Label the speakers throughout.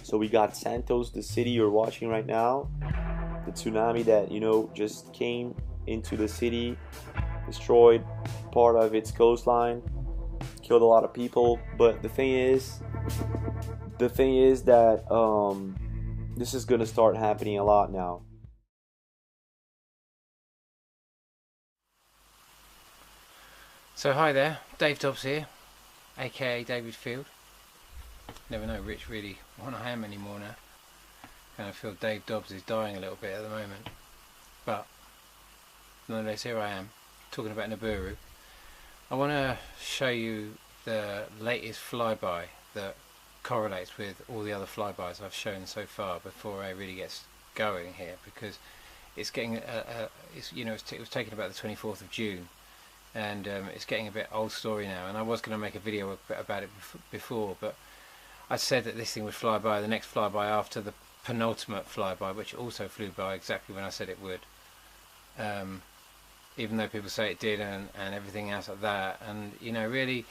Speaker 1: So we got Santos, the city you're watching right now, the tsunami that, you know, just came into the city, destroyed part of its coastline, killed a lot of people. But the thing is that this is gonna start happening a lot now.
Speaker 2: So hi there, Dave Dobbs here, aka David Field. Never know which really one I am anymore now. Kind of feel Dave Dobbs is dying a little bit at the moment. But nonetheless, here I am, talking about Nibiru. I want to show you the latest flyby that correlates with all the other flybys I've shown so far before I really get going here, because it's getting, it was taken about the 24th of June. And it's getting a bit old story now, and I was going to make a video about it before, but I said that this thing would fly by, the next flyby after the penultimate flyby, which also flew by exactly when I said it would, even though people say it did, and everything else like that. And you know, really,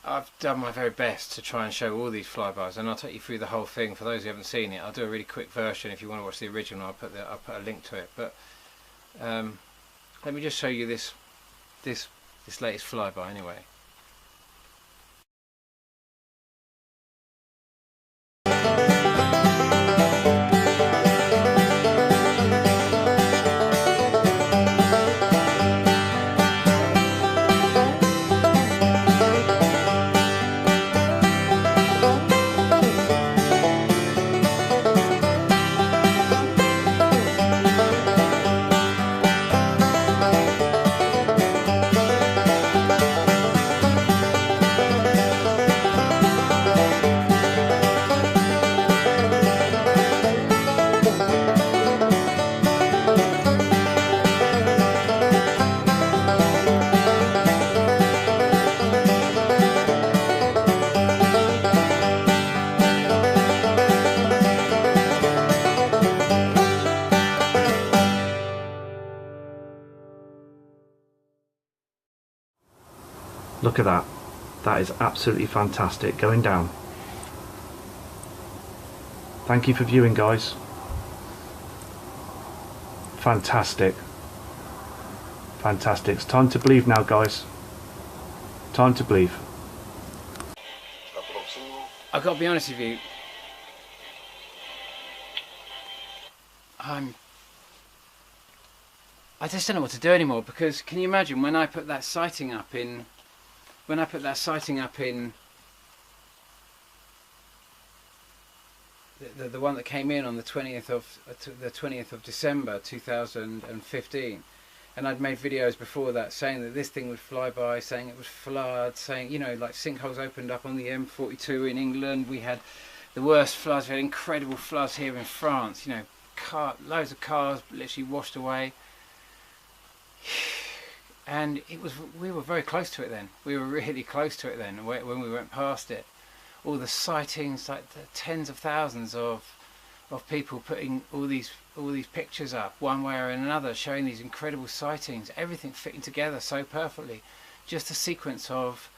Speaker 2: I've done my very best to try and show all these flybys, and I'll take you through the whole thing. For those who haven't seen it, I'll do a really quick version. If you want to watch the original, I'll put a link to it. But let me just show you this latest flyby anyway.
Speaker 3: Look at that. That is absolutely fantastic going down. Thank you for viewing, guys. Fantastic. Fantastic. It's time to believe now, guys. Time to believe.
Speaker 2: I've got to be honest with you, I just don't know what to do anymore, because can you imagine when I put that sighting up in the one that came in on the 20th of December 2015, and I'd made videos before that saying that this thing would fly by, saying it would flood, saying, you know, like sinkholes opened up on the M42 in England, we had the worst floods, we had incredible floods here in France, you know, loads of cars literally washed away. And we were very close to it then. We were really close to it then when we went past it. All the sightings, like the tens of thousands of people putting all these pictures up one way or another, showing these incredible sightings, everything fitting together so perfectly. Just a sequence of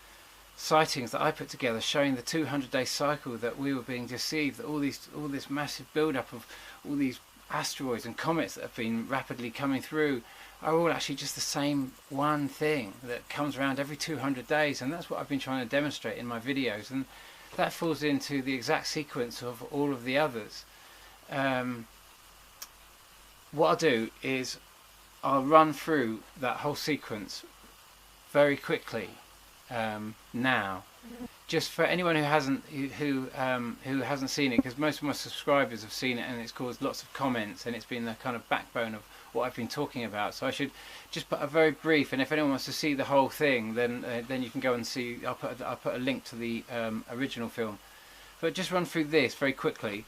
Speaker 2: sightings that I put together showing the 200-day cycle that we were being deceived, that all this massive build-up of all these asteroids and comets that have been rapidly coming through are all actually just the same one thing that comes around every 200 days, and that's what I've been trying to demonstrate in my videos, and that falls into the exact sequence of all of the others. What I'll do is I'll run through that whole sequence very quickly now, just for anyone who hasn't seen it, because most of my subscribers have seen it and it's caused lots of comments and it's been the kind of backbone of what I've been talking about. So I should just put a very brief, and if anyone wants to see the whole thing, then you can go and see. I'll put a link to the original film. But just run through this very quickly.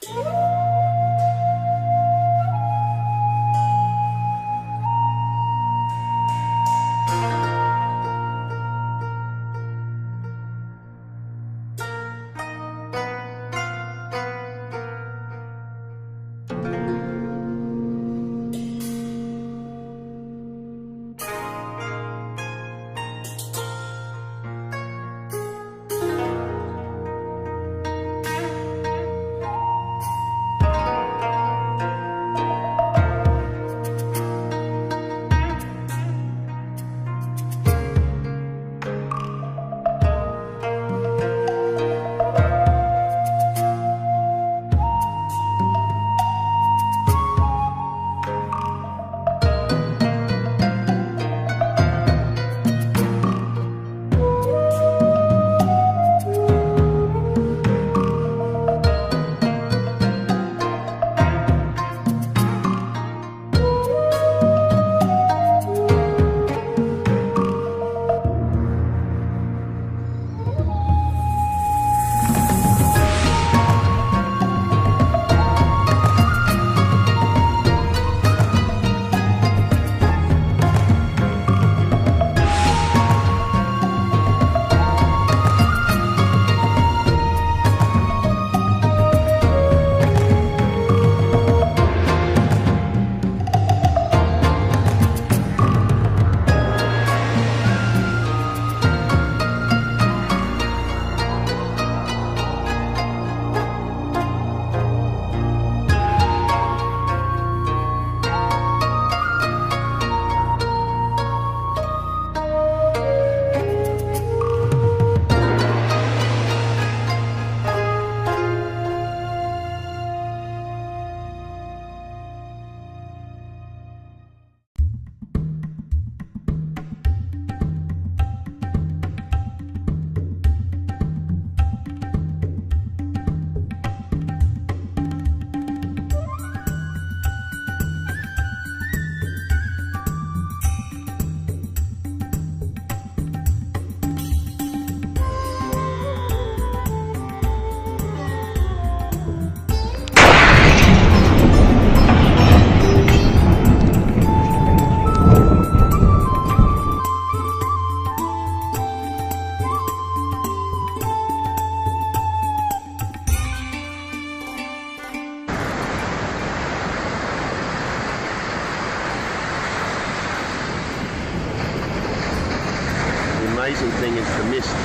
Speaker 4: amazing thing is the mist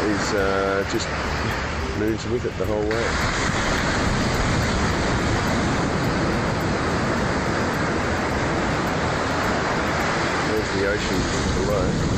Speaker 4: is just moves with it the whole way. There's the ocean below.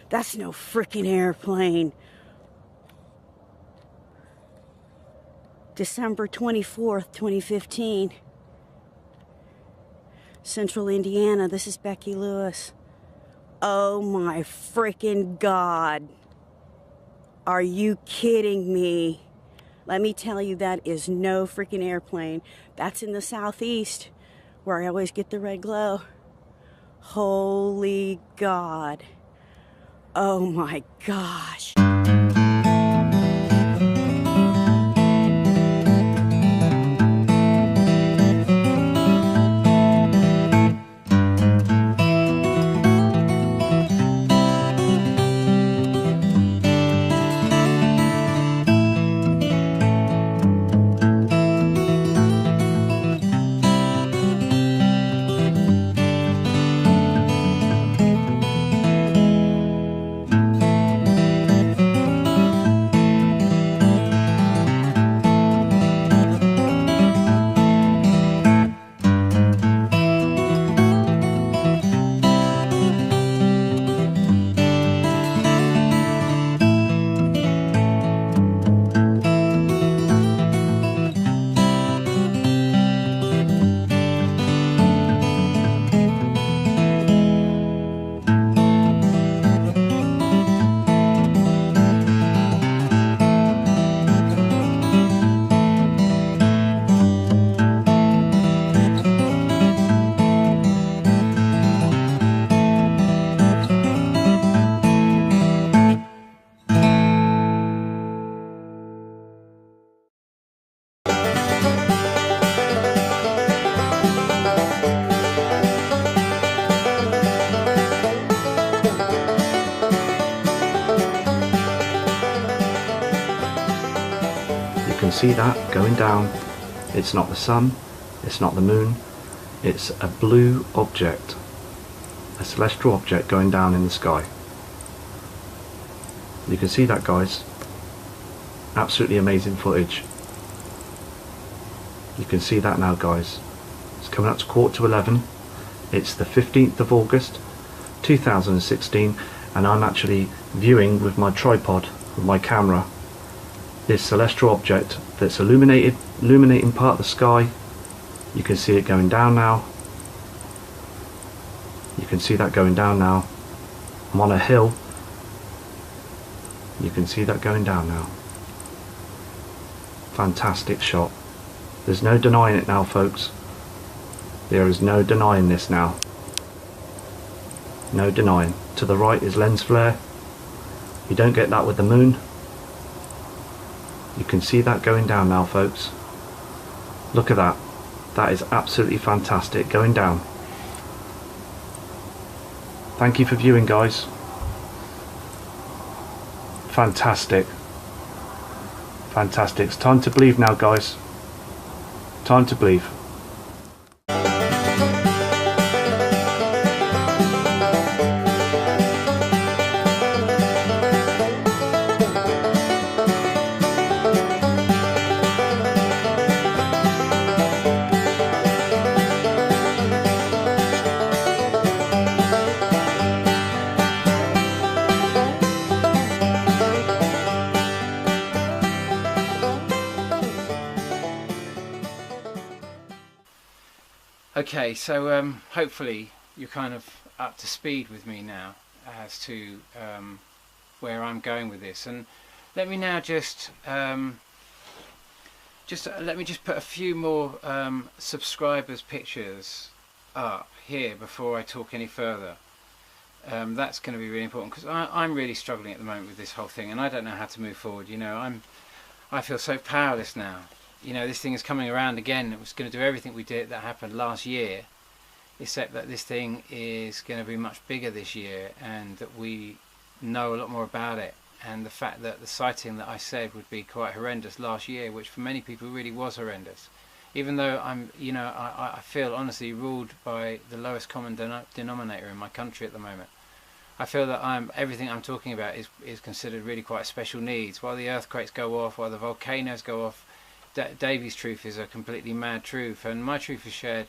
Speaker 5: That's no freaking airplane. December 24th, 2015. Central Indiana. This is Becky Lewis. Oh my freaking God. Are you kidding me? Let me tell you, that is no freaking airplane. That's in the southeast, where I always get the red glow. Holy God. Oh my gosh.
Speaker 3: See that going down? It's not the sun, it's not the moon, it's a blue object, a celestial object going down in the sky. You can see that, guys. Absolutely amazing footage. You can see that now, guys. It's coming up to 11:15. It's the 15th of August 2016, and I'm actually viewing with my tripod, with my camera, this celestial object that's illuminating part of the sky. You can see it going down now. You can see that going down now. I'm on a hill. You can see that going down now. Fantastic shot. There's no denying it now, folks. There is no denying this now. No denying. To the right is lens flare. You don't get that with the moon. You can see that going down now, folks. Look at that. That is absolutely fantastic going down. Thank you for viewing, guys. Fantastic. Fantastic. It's time to believe now, guys. Time to believe.
Speaker 2: Okay, so hopefully you're kind of up to speed with me now as to where I'm going with this, and let me now just let me just put a few more subscribers' pictures up here before I talk any further. That's going to be really important, because I'm really struggling at the moment with this whole thing, and I don't know how to move forward. You know, I feel so powerless now. You know, this thing is coming around again. It was going to do everything that happened last year, except that this thing is going to be much bigger this year, and that we know a lot more about it. And the fact that the sighting that I said would be quite horrendous last year, which for many people really was horrendous, even though I feel honestly ruled by the lowest common denominator in my country at the moment. I feel that everything I'm talking about is considered really quite special needs. While the earthquakes go off, while the volcanoes go off, Davy's truth is a completely mad truth, and my truth is shared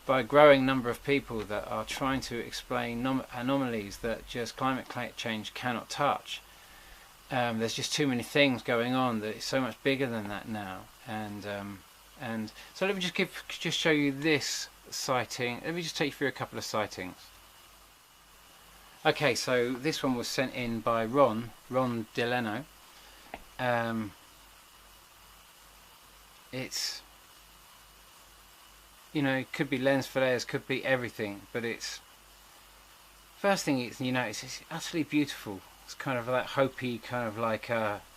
Speaker 2: by a growing number of people that are trying to explain anomalies that just climate change cannot touch. There's just too many things going on that it's so much bigger than that now, and so let me just show you this sighting. Let me just take you through a couple of sightings. Okay, so this one was sent in by Ron Delano. It's, you know, it could be lens flares, could be everything, but it's, first thing it's, you know, it's utterly beautiful. It's kind of that Hopi kind of like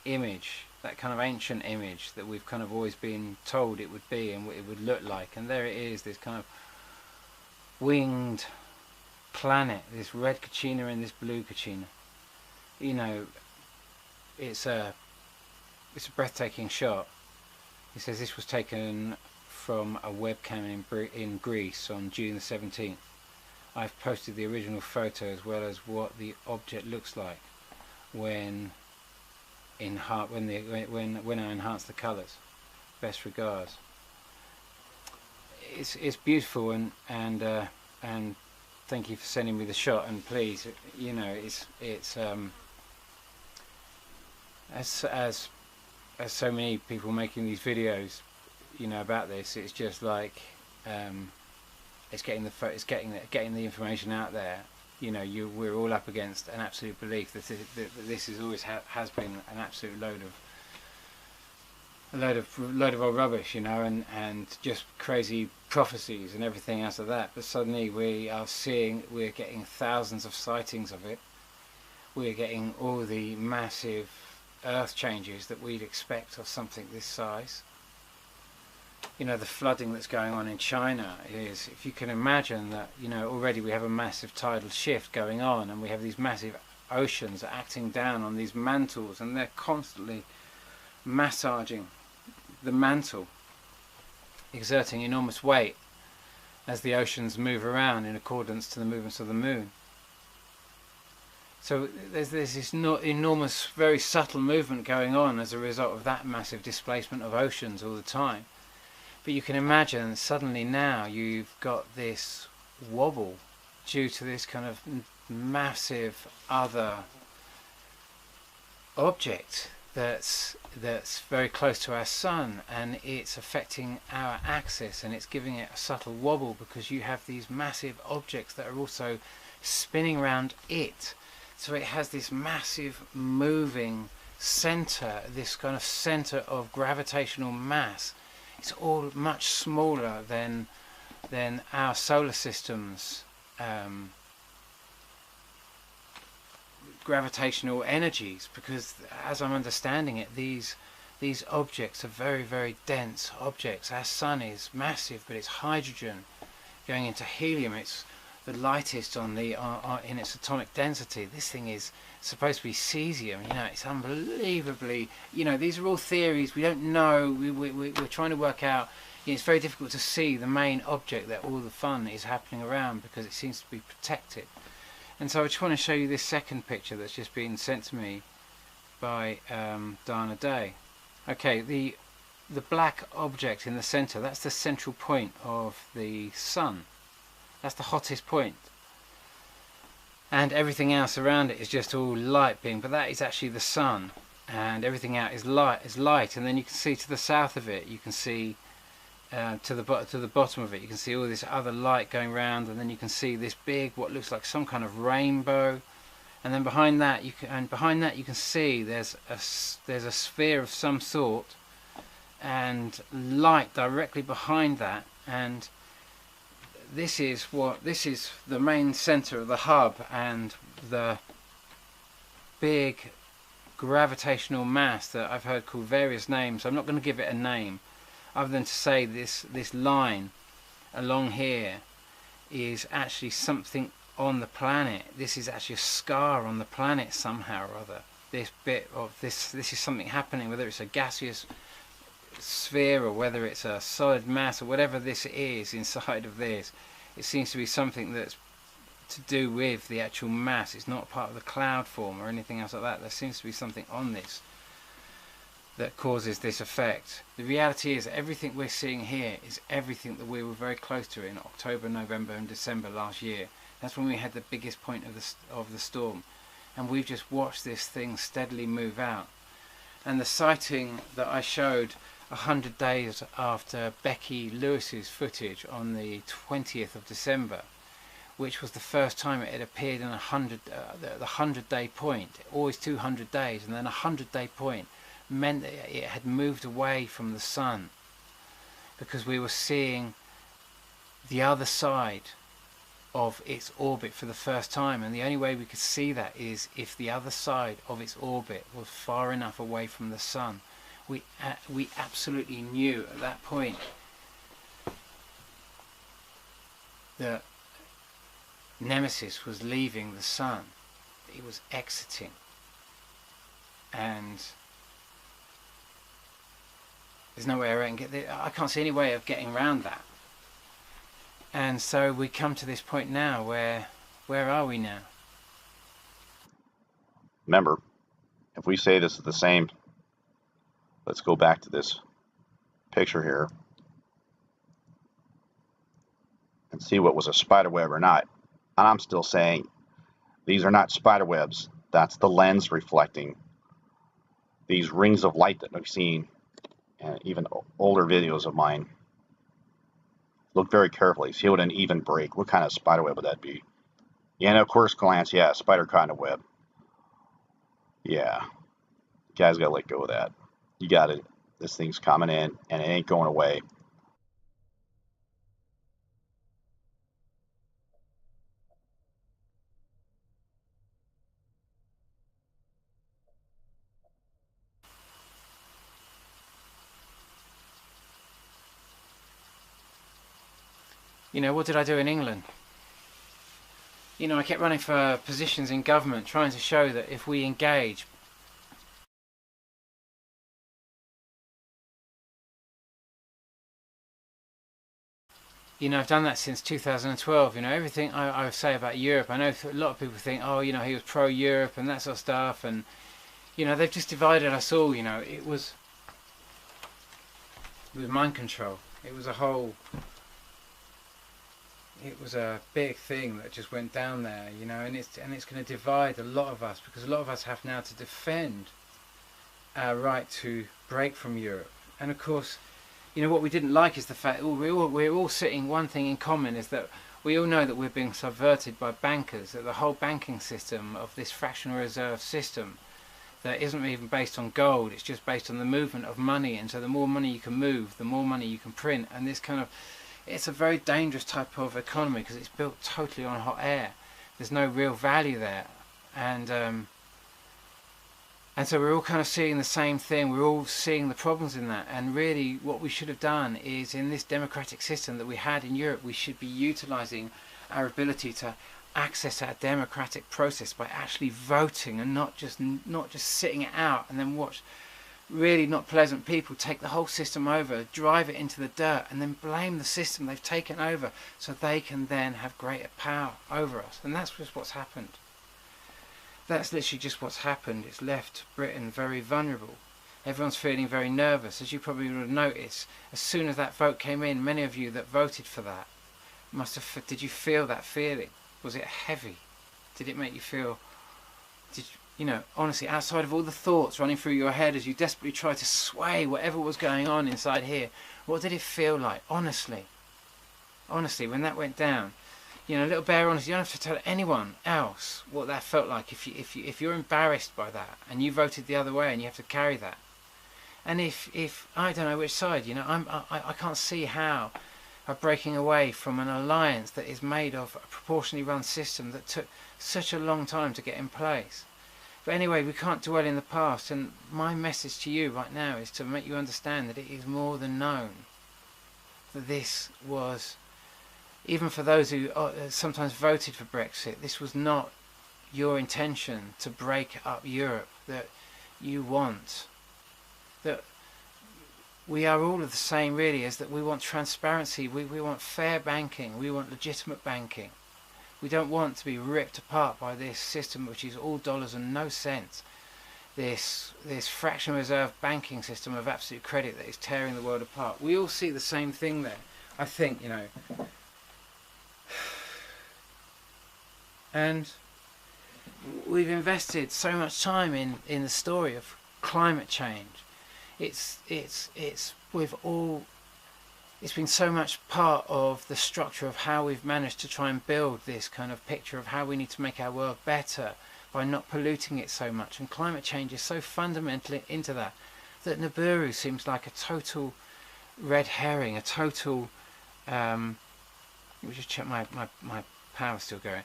Speaker 2: image, that kind of ancient image that we've kind of always been told it would be and what it would look like. And there it is, this kind of winged planet, this red Kachina and this blue Kachina. You know, it's a breathtaking shot. He says this was taken from a webcam in Greece on June the 17th. I've posted the original photo as well as what the object looks like when I enhance the colours. Best regards. It's beautiful, and thank you for sending me the shot. And please, you know, it's as so many people making these videos, you know, about this, it's just like it's getting the information out there. You know, we're all up against an absolute belief that this is always has been an absolute load of old rubbish, you know, and just crazy prophecies and everything else of that. But suddenly we're getting thousands of sightings of it. We're getting all the massive earth changes that we'd expect of something this size. You know, the flooding that's going on in China is, if you can imagine that, you know, already we have a massive tidal shift going on, and we have these massive oceans acting down on these mantles, and they're constantly massaging the mantle, exerting enormous weight as the oceans move around in accordance to the movements of the moon. So there's this enormous, very subtle movement going on as a result of that massive displacement of oceans all the time. But you can imagine suddenly now you've got this wobble due to this kind of massive other object that's very close to our sun, and it's affecting our axis, and it's giving it a subtle wobble because you have these massive objects that are also spinning around it. So it has this massive moving center, this kind of center of gravitational mass. It's all much smaller than our solar system's gravitational energies, because as I'm understanding it, these objects are very, very dense objects. Our sun is massive, but it's hydrogen going into helium. It's the lightest on the in its atomic density. This thing is supposed to be cesium. You know, it's unbelievably, you know, these are all theories. We don't know. We're trying to work out. You know, it's very difficult to see the main object that all the fun is happening around, because it seems to be protected. And so I just want to show you this second picture that's just been sent to me by Dana Day. Okay, the black object in the center, that's the central point of the sun. That's the hottest point. And everything else around it is just all light beam, but that is actually the sun. And everything out is light. And then you can see to the south of it, you can see to the bottom of it, you can see all this other light going around, and then you can see this big, what looks like some kind of rainbow. And then behind that you can see there's a sphere of some sort, and light directly behind that. And this is the main center of the hub, and the big gravitational mass that I've heard called various names. I'm not going to give it a name, other than to say this line along here is actually something on the planet. This is actually a scar on the planet somehow or other. This bit of this is something happening, whether it's a gaseous sphere or whether it's a solid mass or whatever this is inside of this. It seems to be something that's to do with the actual mass. It's not part of the cloud form or anything else like that. There seems to be something on this that causes this effect. The reality is everything we're seeing here is everything that we were very close to in October, November and December last year. That's when we had the biggest point of the storm, and we've just watched this thing steadily move out. And the sighting that I showed 100 days after Becky Lewis's footage on the 20th of December, which was the first time it had appeared in the 100-day point. Always 200 days, and then a 100-day point meant that it had moved away from the sun, because we were seeing the other side of its orbit for the first time. And the only way we could see that is if the other side of its orbit was far enough away from the sun. We absolutely knew at that point that Nemesis was leaving the sun. It was exiting, and there's no way around I can't see any way of getting around that. And so we come to this point now where are we now?
Speaker 6: Remember, if we say this is the same, let's go back to this picture here and see what was a spider web or not. And I'm still saying these are not spider webs. That's the lens reflecting these rings of light that we've seen in even older videos of mine. Look very carefully. See what an even break. What kind of spider web would that be? Yeah, and of course, glance. Yeah, spider kind of web. Yeah. You guys got to let go of that. You got it. This thing's coming in, and it ain't going away.
Speaker 2: You know, what did I do in England? You know, I kept running for positions in government, trying to show that if we engage, you know, I've done that since 2012. You know, everything I say about Europe, I know a lot of people think, oh, you know, he was pro-Europe and that sort of stuff, and, you know, they've just divided us all. You know, it was mind control. It was a whole, it was a big thing that just went down there, you know, and it's going to divide a lot of us, because a lot of us have now to defend our right to break from Europe. And of course, you know, what we didn't like is the fact we're all sitting, one thing in common is that we all know that we're being subverted by bankers, that the whole banking system of this fractional reserve system that isn't even based on gold, it's just based on the movement of money, and so the more money you can move, the more money you can print, and this kind of, it's a very dangerous type of economy because it's built totally on hot air. There's no real value there, and so we're all kind of seeing the same thing. We're all seeing the problems in that, and really what we should have done is, in this democratic system that we had in Europe, we should be utilising our ability to access our democratic process by actually voting, and not just sitting it out and then watch really not pleasant people take the whole system over, drive it into the dirt, and then blame the system they've taken over so they can then have greater power over us. And that's just what's happened. That's literally just what's happened. It's left Britain very vulnerable. Everyone's feeling very nervous. As you probably would have noticed, as soon as that vote came in, many of you that voted for that must have, did you feel that feeling? Was it heavy? Did it make you feel, you know, honestly, outside of all the thoughts running through your head as you desperately tried to sway whatever was going on inside here, what did it feel like? Honestly, when that went down, you know, little bare honesty, you don't have to tell anyone else what that felt like. If you're embarrassed by that and you voted the other way and you have to carry that, and if I don't know which side, you know, I can't see how breaking away from an alliance that is made of a proportionally run system that took such a long time to get in place. But anyway, we can't dwell in the past, and my message to you right now is to make you understand that it is more than known that this was, even for those who sometimes voted for Brexit, this was not your intention to break up Europe, that you want, that we are all of the same really, is that we want transparency, we want fair banking, we want legitimate banking. We don't want to be ripped apart by this system which is all dollars and no cents. This fractional reserve banking system of absolute credit that is tearing the world apart. We all see the same thing there, I think, you know. And we've invested so much time in the story of climate change. It's been so much part of the structure of how we've managed to try and build this kind of picture of how we need to make our world better by not polluting it so much. And climate change is so fundamentally into that Nibiru seems like a total red herring, a total let me just check my power's still going.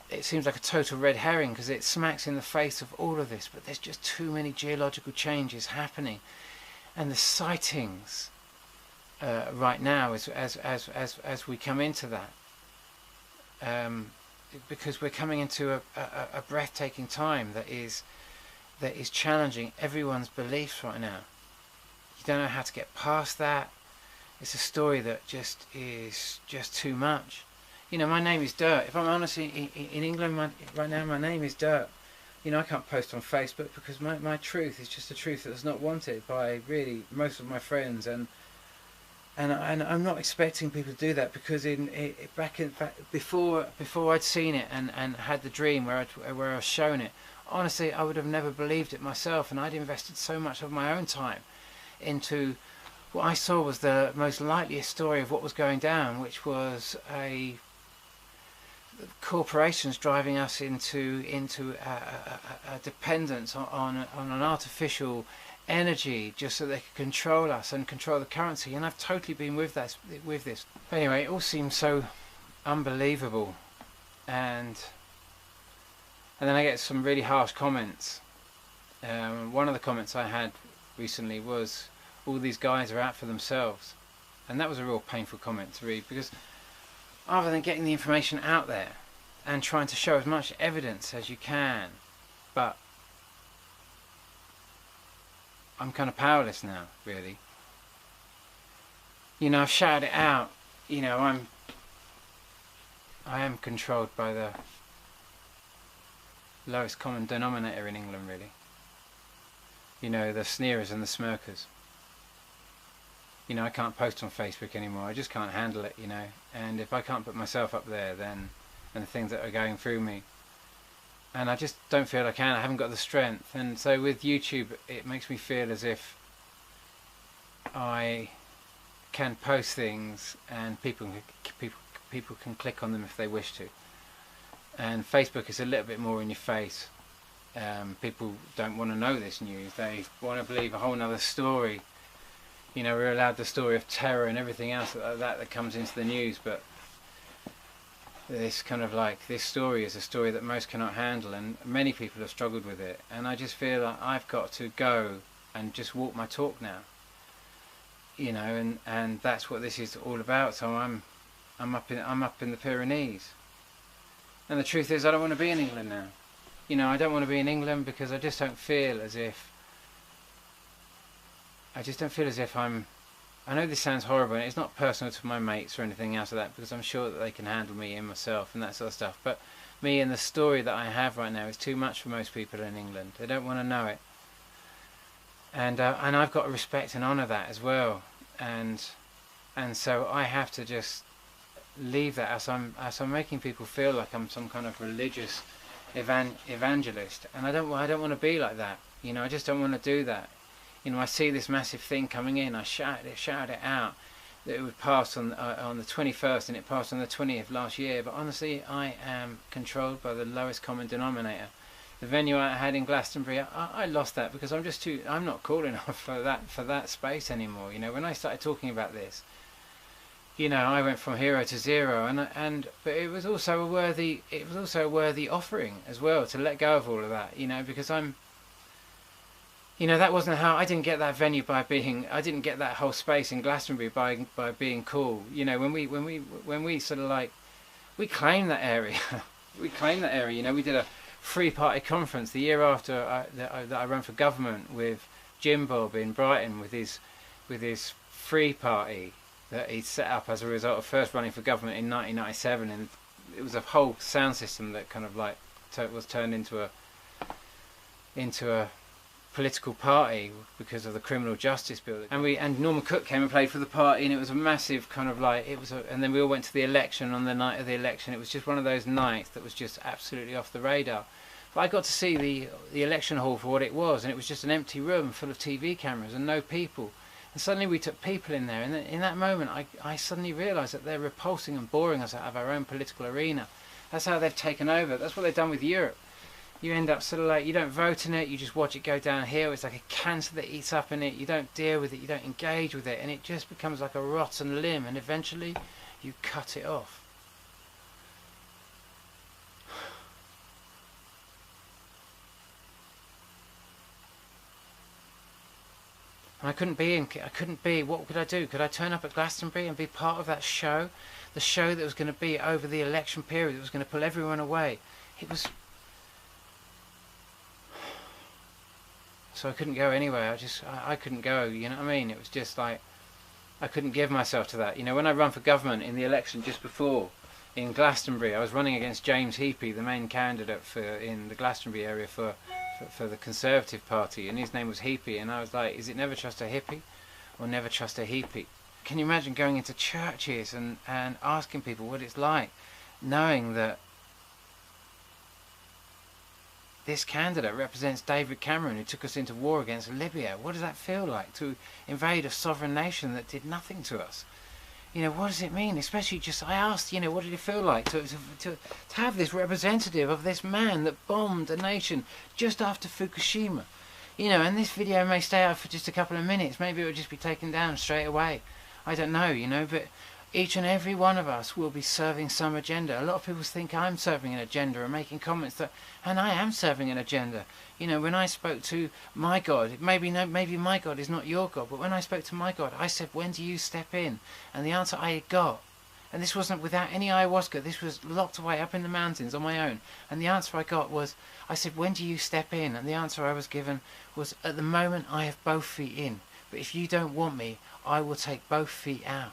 Speaker 2: It seems like a total red herring because it smacks in the face of all of this, but there's just too many geological changes happening, and the sightings right now as we come into that, because we're coming into a breathtaking time that is challenging everyone's beliefs right now. You don't know how to get past that. It's a story that just is just too much. You know, my name is Dirt. If I'm honest, in England right now, my name is Dirt. You know, I can't post on Facebook because my truth is just a truth that's not wanted by really most of my friends, and I'm not expecting people to do that, because before I'd seen it and had the dream where I was shown it, honestly, I would have never believed it myself, and I'd invested so much of my own time into what I saw was the most likeliest story of what was going down, which was corporations driving us into a dependence on an artificial energy just so they could control us and control the currency. And I've totally been with this. Anyway, it all seems so unbelievable, and then I get some really harsh comments. One of the comments I had recently was, all these guys are out for themselves, and that was a real painful comment to read, because rather than getting the information out there and trying to show as much evidence as you can, but I'm kind of powerless now, really. You know, I've shouted it out. You know, I am controlled by the lowest common denominator in England, really. You know, the sneerers and the smirkers. You know, I can't post on Facebook anymore. I just can't handle it, you know. And if I can't put myself up there, then, and the things that are going through me, and I just don't feel I can. I haven't got the strength. And so with YouTube, it makes me feel as if I can post things and people can click on them if they wish to. And Facebook is a little bit more in your face. People don't want to know this news. They want to believe a whole other story. You know, we're allowed the story of terror and everything else that comes into the news, but this kind of like, this story is a story that most cannot handle, and many people have struggled with it. And I just feel like I've got to go and just walk my talk now. You know, and that's what this is all about. So I'm up in the Pyrenees. And the truth is, I don't want to be in England now. You know, I don't want to be in England because I just don't feel as if I know this sounds horrible, and it's not personal to my mates or anything else like that, because I'm sure that they can handle me and myself and that sort of stuff. But me and the story that I have right now is too much for most people in England. They don't want to know it. And I've got to respect and honour that as well. And so I have to just leave that, as I'm making people feel like I'm some kind of religious evangelist, and I don't want to be like that. You know, I just don't want to do that. You know, I see this massive thing coming in, I shout it out that it would pass on the 21st, and it passed on the 20th last year. But honestly, I am controlled by the lowest common denominator. The venue I had in Glastonbury, I lost that because I'm not cool enough for that space anymore. You know, when I started talking about this, you know, I went from hero to zero, but it was also a worthy offering as well, to let go of all of that, you know, because you know, that wasn't how I didn't get that venue I didn't get that whole space in Glastonbury by being cool. You know, when we sort of like, we claimed that area, you know, we did a free party conference the year after that I ran for government with Jim Bob in Brighton with his free party that he'd set up as a result of first running for government in 1997, and it was a whole sound system that kind of like was turned into a political party because of the criminal justice bill. And Norman Cook came and played for the party, and it was a massive kind of like, and then we all went to the election. On the night of the election, it was just one of those nights that was just absolutely off the radar. But I got to see the election hall for what it was, and it was just an empty room full of TV cameras and no people. And suddenly we took people in there, and in that moment I suddenly realised that they're repulsing and boring us out of our own political arena. That's how they've taken over. That's what they've done with Europe. You end up sort of like, you don't vote in it, you just watch it go downhill. It's like a cancer that eats up in it. You don't deal with it, you don't engage with it, and it just becomes like a rotten limb, and eventually you cut it off. And I couldn't be, what could I do? Could I turn up at Glastonbury and be part of that show? The show that was going to be over the election period, that was going to pull everyone away. It was... So I couldn't go anywhere. I couldn't go, you know what I mean? It was just like, I couldn't give myself to that. You know, when I ran for government in the election just before, in Glastonbury, I was running against James Heapy, the main candidate in the Glastonbury area for the Conservative Party, and his name was Heapy, and I was like, is it never trust a hippie or never trust a Heapy? Can you imagine going into churches and asking people what it's like, knowing that this candidate represents David Cameron, who took us into war against Libya? What does that feel like, to invade a sovereign nation that did nothing to us? You know, what does it mean? Especially just, I asked, you know, what did it feel like to have this representative of this man that bombed a nation just after Fukushima? You know, and this video may stay out for just a couple of minutes. Maybe it will just be taken down straight away. I don't know, you know, but each and every one of us will be serving some agenda. A lot of people think I'm serving an agenda and making comments that, and I am serving an agenda. You know, when I spoke to my God, maybe my God is not your God, but when I spoke to my God, I said, when do you step in? And the answer I got, and this wasn't without any ayahuasca, this was locked away up in the mountains on my own, and the answer I got was, I said, when do you step in? And the answer I was given was, at the moment I have both feet in, but if you don't want me, I will take both feet out.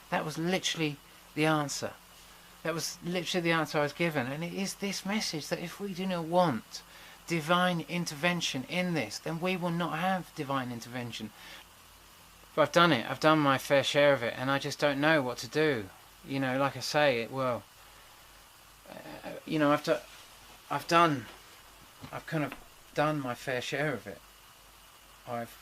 Speaker 2: That was literally the answer. That was literally the answer I was given. And it is this message that if we do not want divine intervention in this, then we will not have divine intervention. But I've done it. I've done my fair share of it, and I just don't know what to do. You know, like I say, well, you know, I've kind of done my fair share of it. I've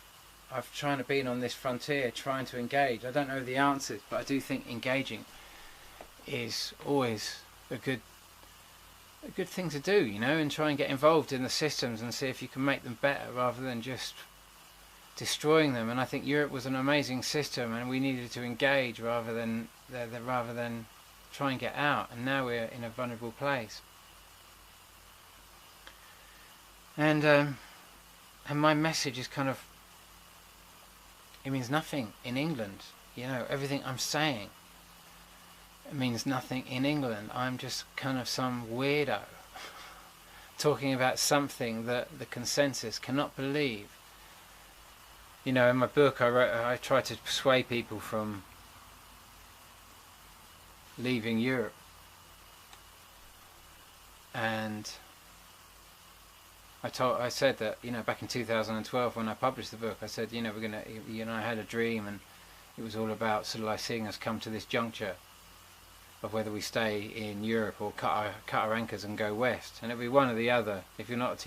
Speaker 2: trying to been on this frontier, trying to engage. I don't know the answers, but I do think engaging is always a good thing to do, you know, and try and get involved in the systems and see if you can make them better rather than just destroying them. And I think Europe was an amazing system, and we needed to engage rather than try and get out. And now we're in a vulnerable place. And my message is kind of, it means nothing in England. You know, everything I'm saying, it means nothing in England. I'm just kind of some weirdo talking about something that the consensus cannot believe. You know, in my book I try to persuade people from leaving Europe. And I said that, you know, back in 2012 when I published the book, I said, you know, I had a dream, and it was all about sort of like seeing us come to this juncture of whether we stay in Europe or cut our anchors and go west, and it'll be one or the other. If you're not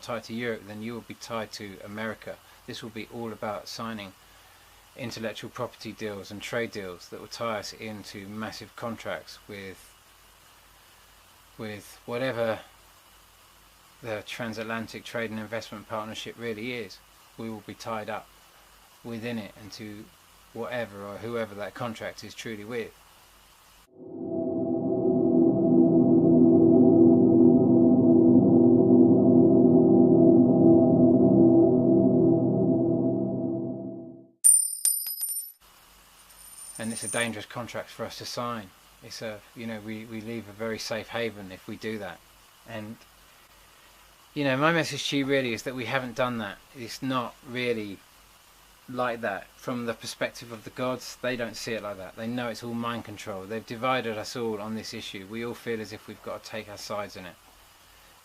Speaker 2: tied to Europe, then you will be tied to America. This will be all about signing intellectual property deals and trade deals that will tie us into massive contracts with whatever the transatlantic trade and investment partnership really is. We will be tied up within it and to whatever or whoever that contract is truly with. And it's a dangerous contract for us to sign. It's a, you know, we leave a very safe haven if we do that. And you know, my message to you really is that we haven't done that. It's not really like that. From the perspective of the gods, they don't see it like that. They know it's all mind control. They've divided us all on this issue. We all feel as if we've got to take our sides in it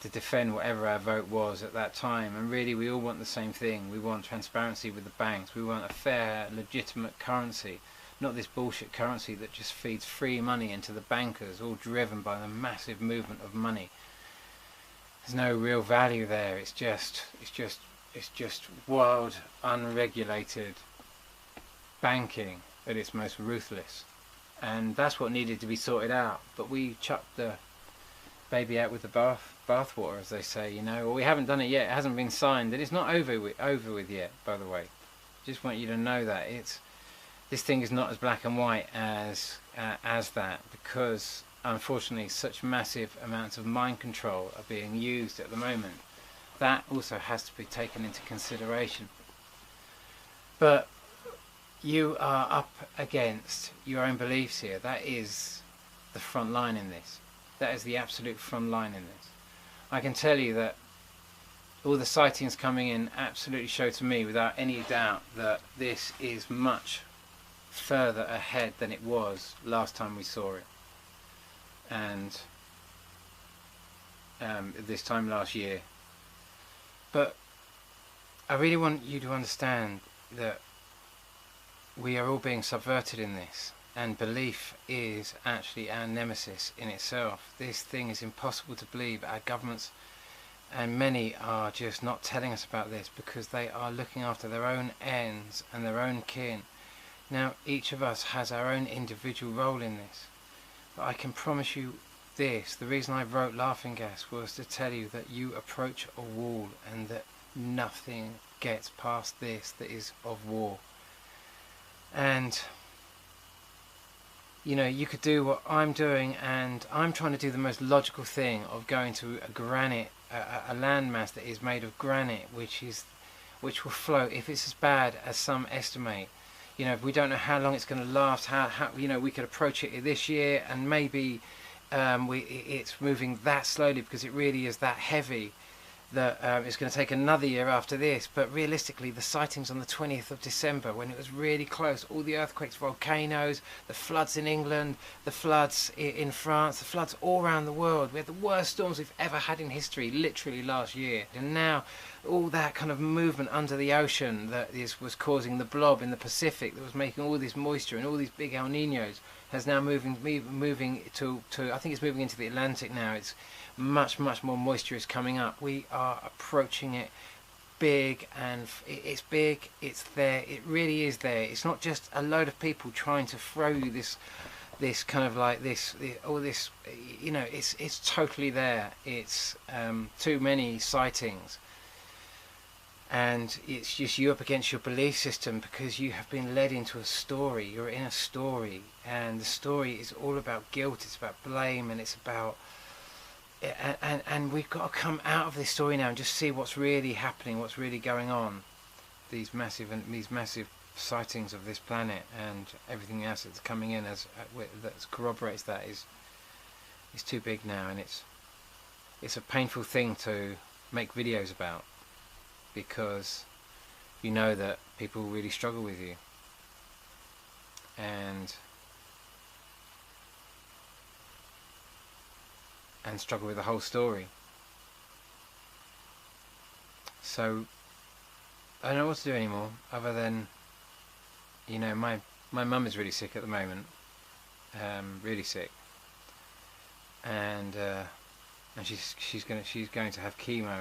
Speaker 2: to defend whatever our vote was at that time. And really, we all want the same thing. We want transparency with the banks. We want a fair, legitimate currency, not this bullshit currency that just feeds free money into the bankers, all driven by the massive movement of money. There's no real value there. It's just wild, unregulated banking at its most ruthless, and that's what needed to be sorted out. But we chucked the baby out with the bathwater, as they say. You know, well, we haven't done it yet. It hasn't been signed, and it's not over with yet. By the way, just want you to know that this thing is not as black and white as that, because unfortunately such massive amounts of mind control are being used at the moment. That also has to be taken into consideration. But you are up against your own beliefs here. That is the front line in this. That is the absolute front line in this. I can tell you that all the sightings coming in absolutely show to me without any doubt that this is much further ahead than it was last time we saw it. And this time last year. But I really want you to understand that we are all being subverted in this, and belief is actually our nemesis in itself. This thing is impossible to believe. Our governments, and many are just not telling us about this because they are looking after their own ends and their own kin. Now, each of us has our own individual role in this. But I can promise you this, the reason I wrote Laughing Gas was to tell you that you approach a wall and that nothing gets past this that is of war. And you know, you could do what I'm doing, and I'm trying to do the most logical thing of going to a granite, a landmass that is made of granite, which will float. If it's as bad as some estimate, you know, if we don't know how long it's going to last, how you know, we could approach it this year, and maybe it's moving that slowly because it really is that heavy. that it's going to take another year after this, but realistically the sightings on the 20th of December, when it was really close, all the earthquakes, volcanoes, the floods in England, the floods in France, the floods all around the world. We had the worst storms we've ever had in history literally last year, and now all that kind of movement under the ocean that was causing the blob in the Pacific, that was making all this moisture and all these big El Niños, has now moving to I think it's moving into the Atlantic now. It's much more moisture is coming up. We are approaching it big, and it's big, it's there, it really is there. It's not just a load of people trying to throw you this kind of like all this, you know, it's totally there. It's too many sightings, and it's just you up against your belief system, because you have been led into a story. You're in a story, and the story is all about guilt, it's about blame, and it's about and we've got to come out of this story now and just see what's really happening, what's really going on. These massive sightings of this planet and everything else that's coming in that corroborates that is too big now, and it's a painful thing to make videos about, because you know that people really struggle with you, and struggle with the whole story. So I don't know what to do anymore, other than, you know, my mum is really sick at the moment, really sick, and she's going to have chemo,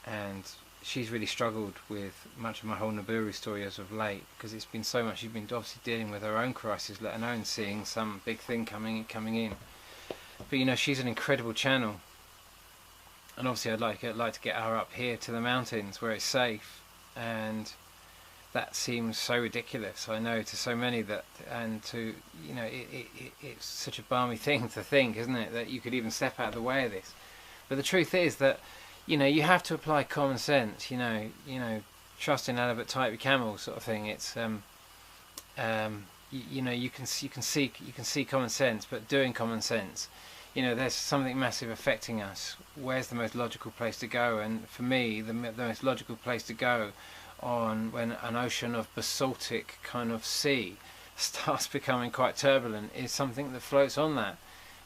Speaker 2: and she's really struggled with much of my whole Nibiru story as of late, because it's been so much. She's been obviously dealing with her own crisis, let alone seeing some big thing coming in. But you know, she's an incredible channel, and obviously I'd like to get her up here to the mountains where it's safe, and that seems so ridiculous, I know, to so many, that, and to, you know, it's such a balmy thing to think, isn't it, that you could even step out of the way of this. But the truth is that, you know, you have to apply common sense, you know, trust in Albert type your camel sort of thing. It's you know, you can see common sense, but doing common sense, you know, there's something massive affecting us. Where's the most logical place to go? And for me, the most logical place to go on when an ocean of basaltic kind of sea starts becoming quite turbulent is something that floats on that.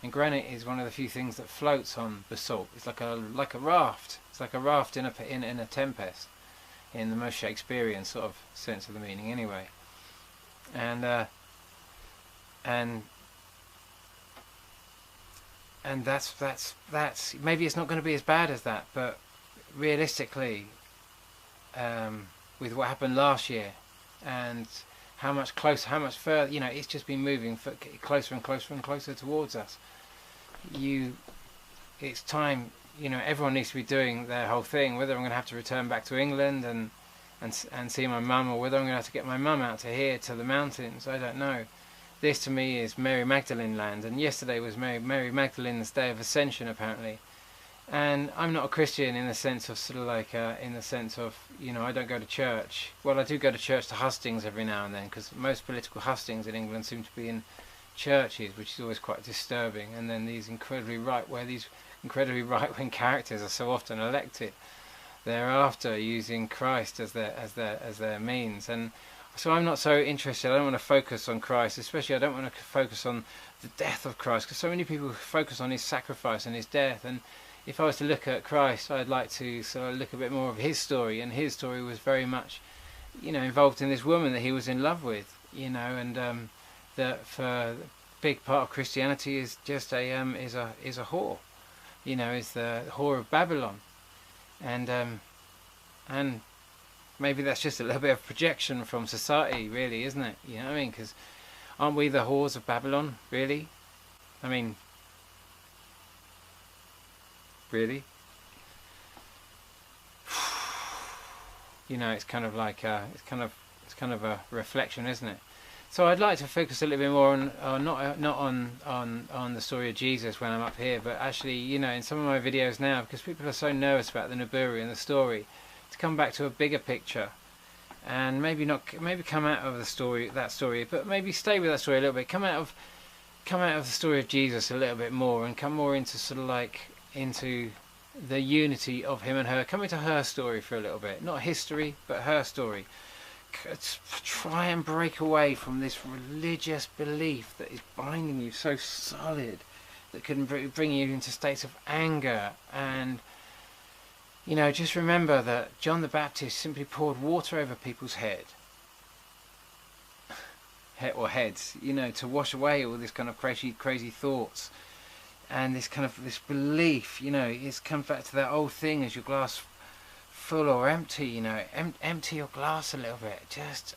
Speaker 2: And granite is one of the few things that floats on basalt. It's like a raft. It's like a raft in a tempest, in the most Shakespearean sort of sense of the meaning, anyway. And that's maybe it's not going to be as bad as that, but realistically, with what happened last year, and how much further, you know, it's just been moving closer and closer and closer towards us. It's time, you know, everyone needs to be doing their whole thing, whether I'm going to have to return back to England and see my mum, or whether I'm going to have to get my mum out to here to the mountains, I don't know. This to me is Mary Magdalene land, and yesterday was Mary Magdalene's day of ascension, apparently. And I'm not a Christian in the sense of sort of like, in the sense of, you know, I don't go to church. Well, I do go to church to hustings every now and then, because most political hustings in England seem to be in churches, which is always quite disturbing. And then these incredibly right-wing characters are so often elected thereafter, using Christ as their means. And so I'm not so interested. I don't want to focus on Christ, especially I don't want to focus on the death of Christ, because so many people focus on his sacrifice and his death. And if I was to look at Christ, I'd like to sort of look a bit more of his story, and his story was very much, you know, involved in this woman that he was in love with, you know, and that for a big part of Christianity is just a whore, you know, is the whore of Babylon, and maybe that's just a little bit of projection from society, really, isn't it? You know what I mean? Because aren't we the whores of Babylon, really? I mean, really? You know, it's kind of like it's kind of a reflection, isn't it? So I'd like to focus a little bit more on not on the story of Jesus when I'm up here, but actually, you know, in some of my videos now, because people are so nervous about the Nibiru and the story, to come back to a bigger picture, and maybe come out of that story, but maybe stay with that story a little bit. Come out of the story of Jesus a little bit more, and come more into sort of like into the unity of him and her. Come into her story for a little bit, not history, but her story. Try and break away from this religious belief that is binding you so solid, that can bring you into states of anger. And you know, just remember that John the Baptist simply poured water over people's heads, you know, to wash away all this kind of crazy thoughts and this belief. You know, it comes back to that old thing: is your glass full or empty? You know, empty your glass a little bit. Just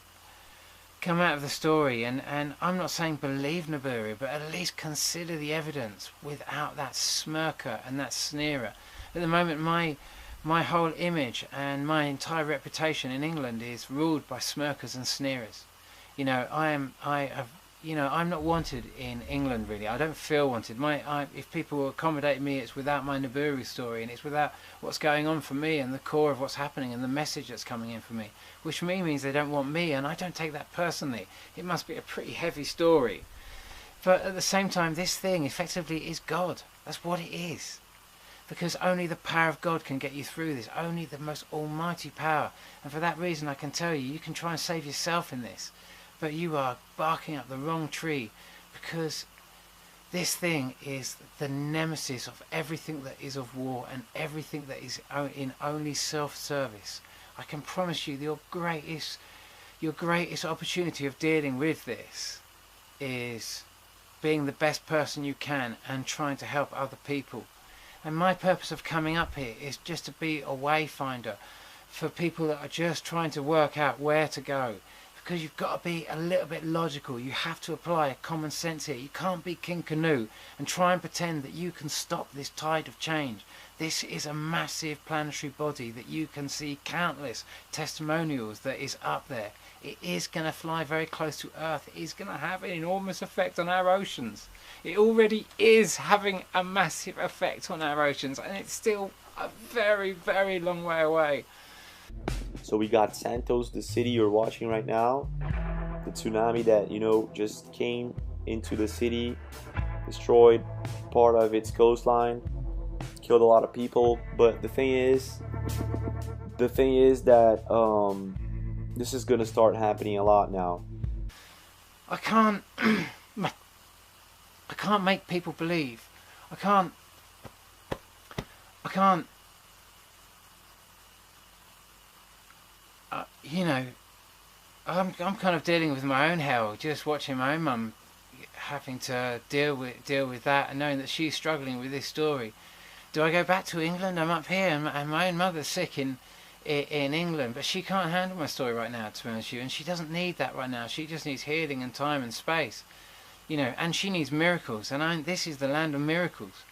Speaker 2: come out of the story, and I'm not saying believe Nibiru, but at least consider the evidence without that smirker and that sneerer. At the moment, my whole image and my entire reputation in England is ruled by smirkers and sneerers. You know, I'm not wanted in England, really. I don't feel wanted. If people accommodate me, it's without my Nibiru story, and it's without what's going on for me and the core of what's happening and the message that's coming in for me, which for me means they don't want me, and I don't take that personally. It must be a pretty heavy story. But at the same time, this thing effectively is God. That's what it is. Because only the power of God can get you through this. Only the most almighty power. And for that reason, I can tell you, you can try and save yourself in this, but you are barking up the wrong tree, because this thing is the nemesis of everything that is of war and everything that is in only self-service. I can promise you your greatest opportunity of dealing with this is being the best person you can and trying to help other people. And my purpose of coming up here is just to be a wayfinder for people that are just trying to work out where to go. Because you've got to be a little bit logical. You have to apply common sense here. You can't be King Canute and try and pretend that you can stop this tide of change. This is a massive planetary body that you can see countless testimonials that is up there. It is going to fly very close to Earth. It is going to have an enormous effect on our oceans. It already is having a massive effect on our oceans, and it's still a very, very long way away.
Speaker 1: So we got Santos, the city you're watching right now. The tsunami that, you know, just came into the city, destroyed part of its coastline, killed a lot of people. But the thing is that this is gonna start happening a lot now.
Speaker 2: I can't make people believe. I can't you know, I'm kind of dealing with my own hell, just watching my own mum having to deal with that, and knowing that she's struggling with this story. Do I go back to England? I'm up here, and my own mother's sick in England, but she can't handle my story right now, to be honest with you, and she doesn't need that right now. She just needs healing and time and space, you know, and she needs miracles, and this is the land of miracles.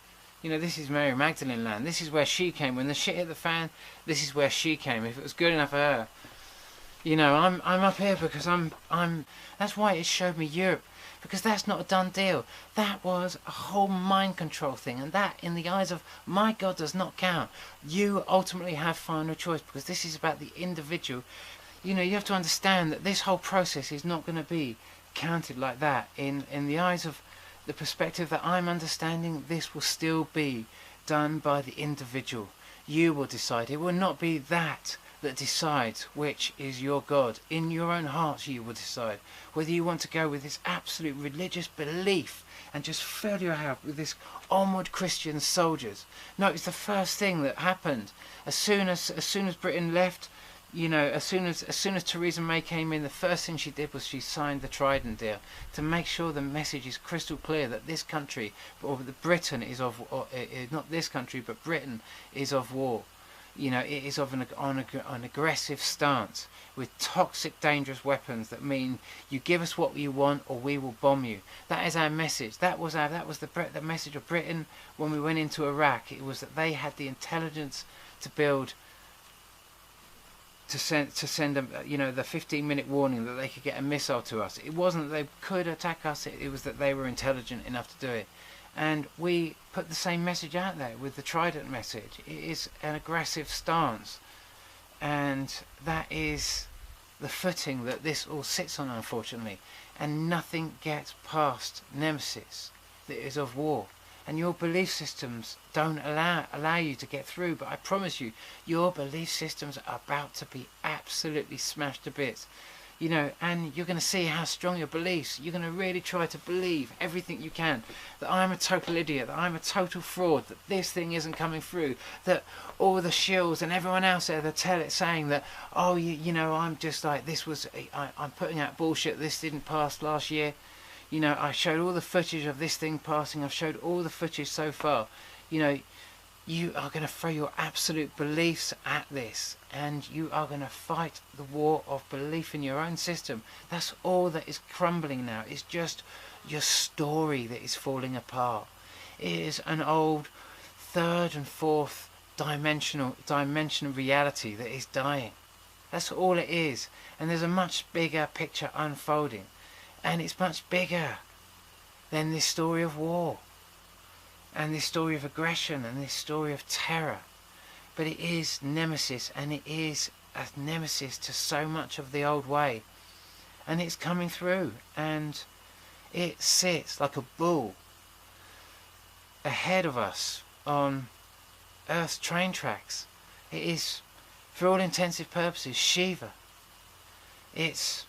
Speaker 2: You know, this is Mary Magdalene land. This is where she came. When the shit hit the fan, this is where she came. If it was good enough for her. You know, I'm up here because that's why it showed me Europe, because that's not a done deal. That was a whole mind control thing, and that, in the eyes of my God, does not count. You ultimately have final choice, because this is about the individual. You know, you have to understand that this whole process is not going to be counted like that. In the eyes of the perspective that I'm understanding, this will still be done by the individual. You will decide. It will not be that decides which is your God. In your own heart you will decide whether you want to go with this absolute religious belief and just fill your house with this onward Christian soldiers. No, it's the first thing that happened. As soon as Britain left, you know, as soon as Theresa May came in, the first thing she did was she signed the Trident deal to make sure the message is crystal clear that this country, or that Britain is of, not this country, but Britain is of war. You know, it is of an aggressive stance with toxic, dangerous weapons that mean you give us what you want or we will bomb you. That is our message. That was the message of Britain when we went into Iraq. It was that they had the intelligence to send them, you know, the 15-minute warning that they could get a missile to us. It wasn't that they could attack us. It was that they were intelligent enough to do it. And we put the same message out there with the Trident message. It is an aggressive stance, and that is the footing that this all sits on, unfortunately. And nothing gets past nemesis that is of war. and your belief systems don't allow you to get through. But I promise you, your belief systems are about to be absolutely smashed to bits. You know, and you're going to see how strong your beliefs. You're going to really try to believe everything you can, that I'm a total idiot, that I'm a total fraud, that this thing isn't coming through, that all the shills and everyone else there that tell it saying that, oh, you know, I'm just like, this was, I'm putting out bullshit, this didn't pass last year. You know, I showed all the footage of this thing passing, I've showed all the footage so far. You know, you are going to throw your absolute beliefs at this, and you are going to fight the war of belief in your own system. That's all that is crumbling now. It's just your story that is falling apart. It is an old third and fourth dimension of reality that is dying. That's all it is. And there's a much bigger picture unfolding, and it's much bigger than this story of war and this story of aggression and this story of terror. But it is nemesis, and it is a nemesis to so much of the old way, and it's coming through, and it sits like a bull ahead of us on Earth's train tracks. It is, for all intensive purposes, Shiva. It's,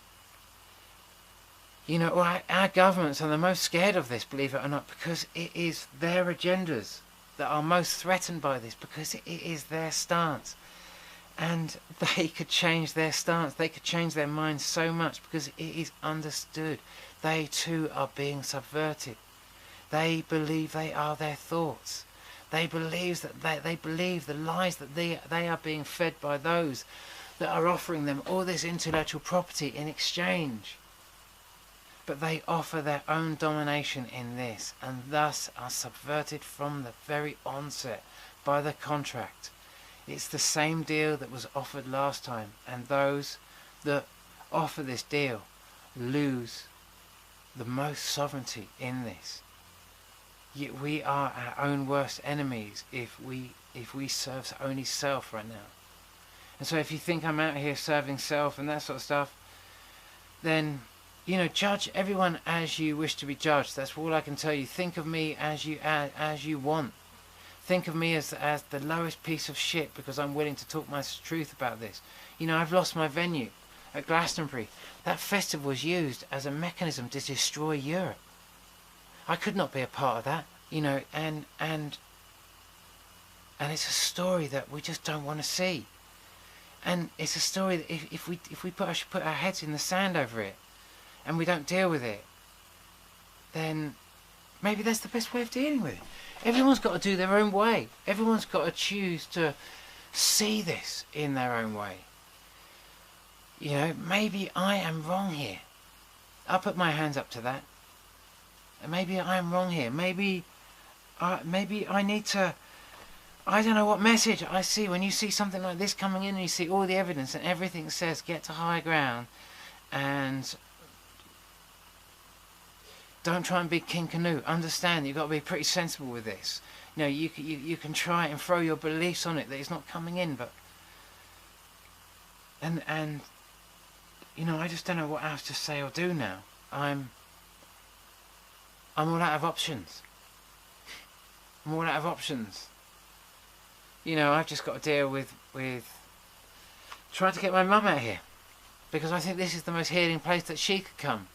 Speaker 2: you know, our governments are the most scared of this, believe it or not, because it is their agendas that are most threatened by this, because it is their stance. And they could change their stance, they could change their minds so much, because it is understood. They too are being subverted. They believe they are their thoughts. They believe that they believe the lies that they are being fed by those that are offering them all this intellectual property in exchange. But they offer their own domination in this, and thus are subverted from the very onset by the contract. It's the same deal that was offered last time, and those that offer this deal lose the most sovereignty in this. Yet we are our own worst enemies if we serve only self right now. And so if you think I'm out here serving self and that sort of stuff, then, you know, judge everyone as you wish to be judged. That's all I can tell you. Think of me as you want. Think of me as the lowest piece of shit, because I'm willing to talk my truth about this. You know, I've lost my venue at Glastonbury. That festival was used as a mechanism to destroy Europe. I could not be a part of that, you know, and it's a story that we just don't want to see. And it's a story that if we put our heads in the sand over it, and we don't deal with it, then maybe that's the best way of dealing with it. Everyone's got to do their own way. Everyone's got to choose to see this in their own way. You know, maybe I am wrong here. I'll put my hands up to that. Maybe I am wrong here. Maybe I need to, I don't know what message I see when you see something like this coming in and you see all the evidence and everything says get to high ground and don't try and be King Canute. Understand, you've got to be pretty sensible with this. You know, you can try and throw your beliefs on it that it's not coming in, but and you know, I just don't know what else to say or do now. I'm all out of options. I'm all out of options. You know, I've just got to deal with trying to get my mum out here, because I think this is the most healing place that she could come.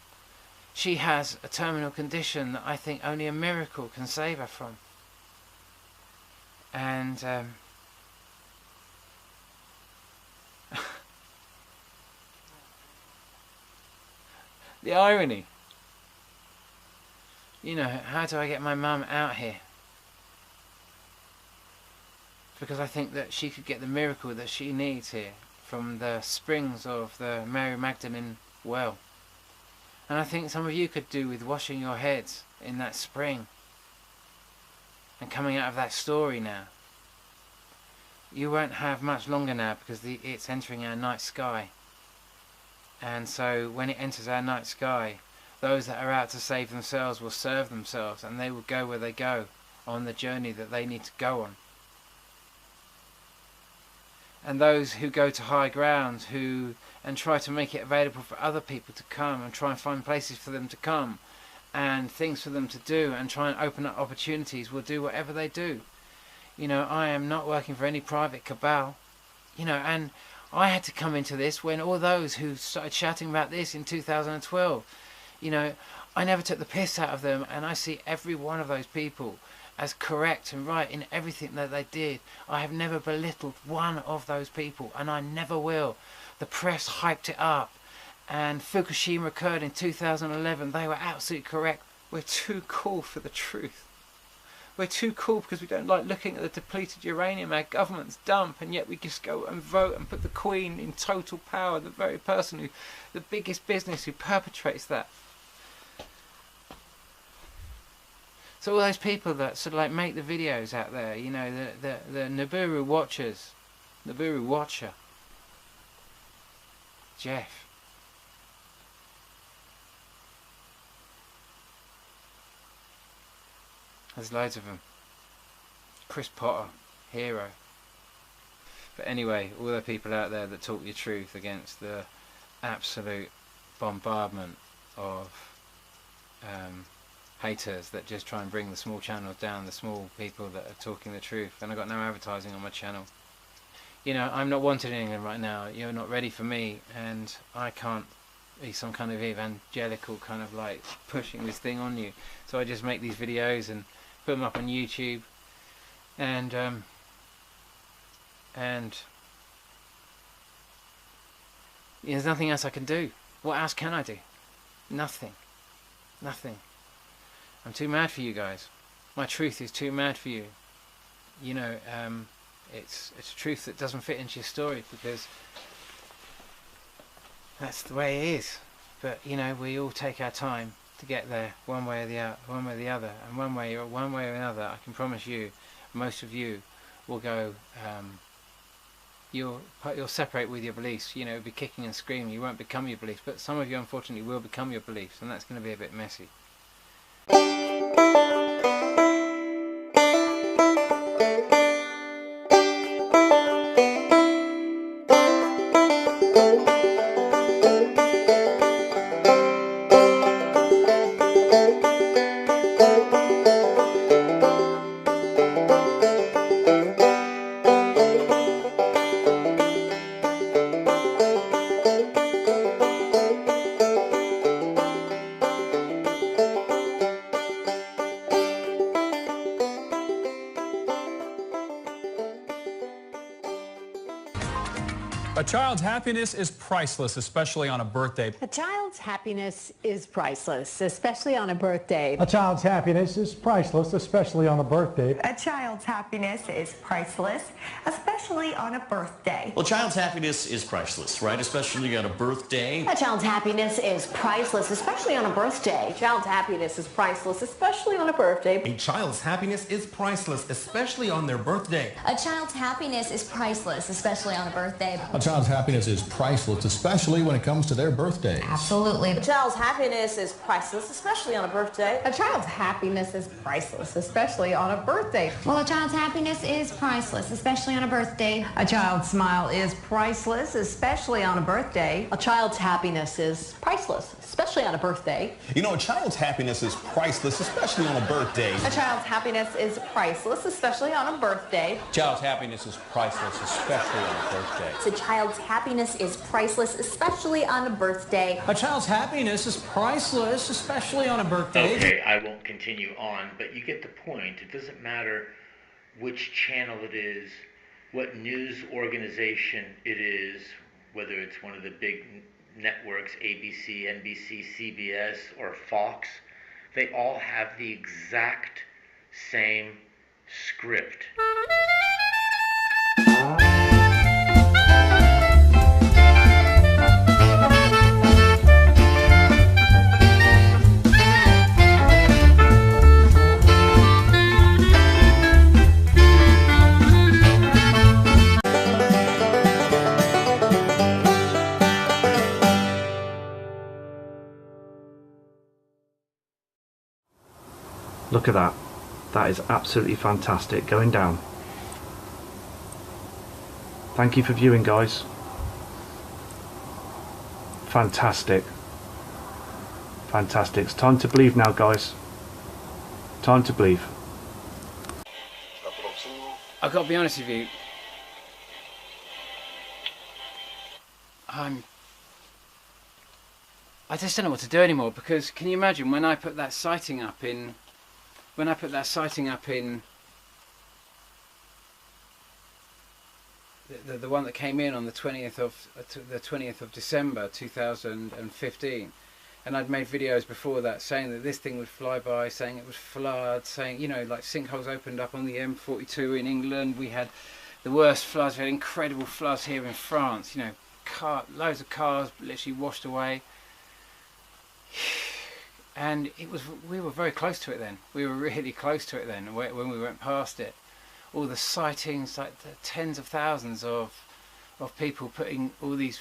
Speaker 2: She has a terminal condition that I think only a miracle can save her from. And the irony. You know, how do I get my mum out here? Because I think that she could get the miracle that she needs here from the springs of the Mary Magdalene well. And I think some of you could do with washing your heads in that spring and coming out of that story now. You won't have much longer now, because it's entering our night sky. And so when it enters our night sky, those that are out to save themselves will serve themselves, and they will go where they go on the journey that they need to go on. And those who go to high ground and try to make it available for other people to come and try and find places for them to come and things for them to do and try and open up opportunities will do whatever they do. You know, I am not working for any private cabal, you know, and I had to come into this when all those who started shouting about this in 2012, you know, I never took the piss out of them, and I see every one of those people as correct and right in everything that they did. I have never belittled one of those people, and I never will. The press hyped it up, and Fukushima occurred in 2011. They were absolutely correct. We're too cool for the truth. We're too cool because we don't like looking at the depleted uranium our governments dump, and yet we just go and vote and put the Queen in total power, the very person who, the biggest business who perpetrates that. So all those people that sort of like make the videos out there, you know, the Nibiru watchers, Nibiru watcher, Jeff. There's loads of them. Chris Potter, hero. But anyway, all the people out there that talk your truth against the absolute bombardment of haters that just try and bring the small channels down, the small people that are talking the truth. And I've got no advertising on my channel. You know, I'm not wanted in England right now. You're not ready for me, and I can't be some kind of evangelical kind of like pushing this thing on you. So I just make these videos and put them up on YouTube, and there's nothing else I can do. What else can I do? Nothing. Nothing. I'm too mad for you guys. My truth is too mad for you. You know, it's a truth that doesn't fit into your story because that's the way it is. But you know, we all take our time to get there, one way or the other, and one way or another. I can promise you, most of you will go. You'll separate with your beliefs. You know, be kicking and screaming. You won't become your beliefs, but some of you, unfortunately, will become your beliefs, and that's going to be a bit messy.
Speaker 7: A child's happiness is priceless, especially on a birthday.
Speaker 8: A child's happiness is priceless, especially on a birthday.
Speaker 9: A child's happiness is priceless, especially on a birthday.
Speaker 10: A child's happiness is priceless, especially on a birthday.
Speaker 11: Well, a child's happiness is priceless, right? Especially on a birthday.
Speaker 12: A child's happiness is priceless, especially on a birthday. A child's happiness is priceless, especially on a birthday.
Speaker 13: A child's happiness is priceless, especially on their birthday.
Speaker 14: A child's happiness is priceless, especially on a birthday.
Speaker 15: A child's happiness is priceless, especially when it comes to their birthdays.
Speaker 12: Absolutely. A child's happiness is priceless, especially on a birthday.
Speaker 8: A child's happiness is priceless, especially on a birthday.
Speaker 14: Well, a child's happiness is priceless, especially on a birthday.
Speaker 10: A child's smile is priceless, especially on a birthday.
Speaker 12: A child's happiness is priceless, especially on a birthday.
Speaker 13: You know, a child's happiness is priceless, especially on a birthday.
Speaker 10: A child's happiness is priceless, especially on a birthday.
Speaker 16: A child's happiness is priceless, especially on a birthday.
Speaker 14: A child's happiness is priceless, especially on a birthday.
Speaker 17: A child's happiness is priceless, especially on a birthday.
Speaker 18: Okay, I won't continue on, but you get the point. It doesn't matter which channel it is, what news organization it is, whether it's one of the big networks, ABC, NBC, CBS, or Fox. They all have the exact same script.
Speaker 3: Look at that. That is absolutely fantastic. Going down. Thank you for viewing, guys. Fantastic. Fantastic. It's time to believe now, guys. Time to believe.
Speaker 2: I've got to be honest with you. I just don't know what to do anymore, because can you imagine when I put that sighting up in, the one that came in on the 20th of December 2015, and I'd made videos before that saying that this thing would fly by, saying it would flood, saying, you know, like sinkholes opened up on the M42 in England, we had the worst floods, we had incredible floods here in France, you know, loads of cars literally washed away. And we were very close to it then. We were really close to it then when we went past it. All the sightings, like the tens of thousands of people putting all these